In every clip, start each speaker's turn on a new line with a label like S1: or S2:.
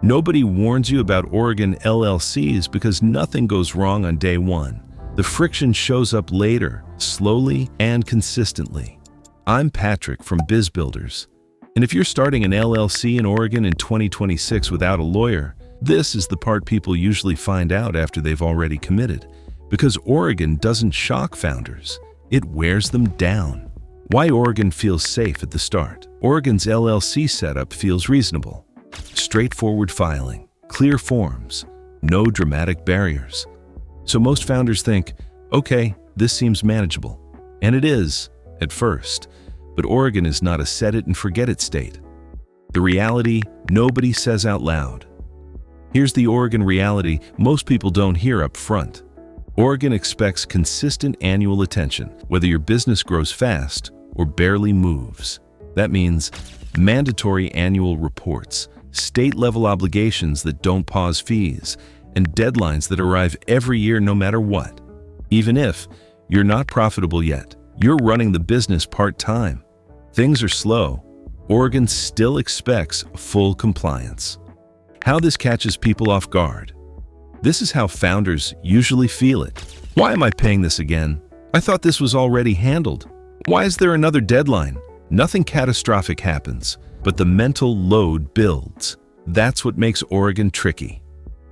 S1: Nobody warns you about Oregon LLCs because nothing goes wrong on day one. The friction shows up later, slowly and consistently. I'm Patrick from Biz Builders, and if you're starting an LLC in Oregon in 2026 without a lawyer, this is the part people usually find out after they've already committed. Because Oregon doesn't shock founders, it wears them down. Why Oregon feels safe at the start. Oregon's LLC setup feels reasonable. Straightforward filing, clear forms, no dramatic barriers. So most founders think, okay, this seems manageable. And it is, at first. But Oregon is not a set-it-and-forget-it state. The reality nobody says out loud. Here's the Oregon reality most people don't hear up front. Oregon expects consistent annual attention, whether your business grows fast or barely moves. That means mandatory annual reports, state-level obligations that don't pause fees, and deadlines that arrive every year no matter what. Even if you're not profitable yet, you're running the business part-time. Things are slow. Oregon still expects full compliance. How this catches people off guard. This is how founders usually feel it. Why am I paying this again? I thought this was already handled. Why is there another deadline? Nothing catastrophic happens, but the mental load builds. That's what makes Oregon tricky.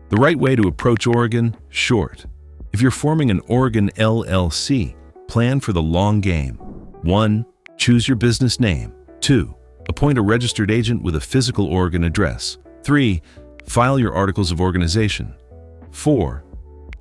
S1: The right way to approach Oregon, short. If you're forming an Oregon LLC, plan for the long game. 1. Choose your business name. 2. Appoint a registered agent with a physical Oregon address. 3. File your articles of organization. 4.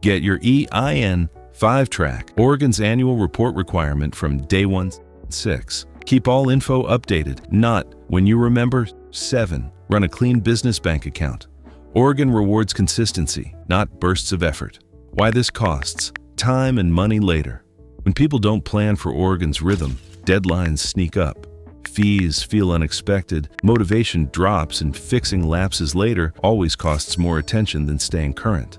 S1: Get your EIN. 5. Track Oregon's annual report requirement from day 1. 6. Keep all info updated, not when you remember. 7. Run a clean business bank account. Oregon rewards consistency, not bursts of effort. Why this costs time and money later. When people don't plan for Oregon's rhythm, deadlines sneak up. Fees feel unexpected, motivation drops, and fixing lapses later always costs more attention than staying current.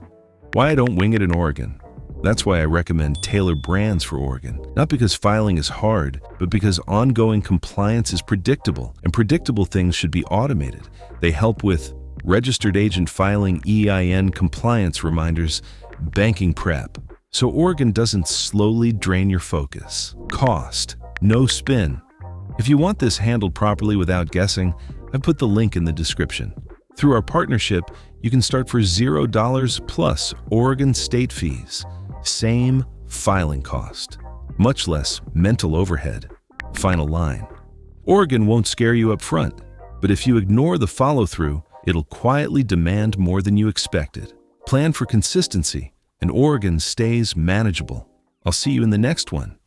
S1: Why I don't wing it in Oregon? That's why I recommend tailored brands for Oregon. Not because filing is hard, but because ongoing compliance is predictable, and predictable things should be automated. They help with registered agent filing, EIN compliance reminders, banking prep. So Oregon doesn't slowly drain your focus. Cost, no spin. If you want this handled properly without guessing, I've put the link in the description. Through our partnership, you can start for $0 plus Oregon state fees. Same filing cost, much less mental overhead. Final line. Oregon won't scare you up front, but if you ignore the follow-through, it'll quietly demand more than you expected. Plan for consistency, and Oregon stays manageable. I'll see you in the next one.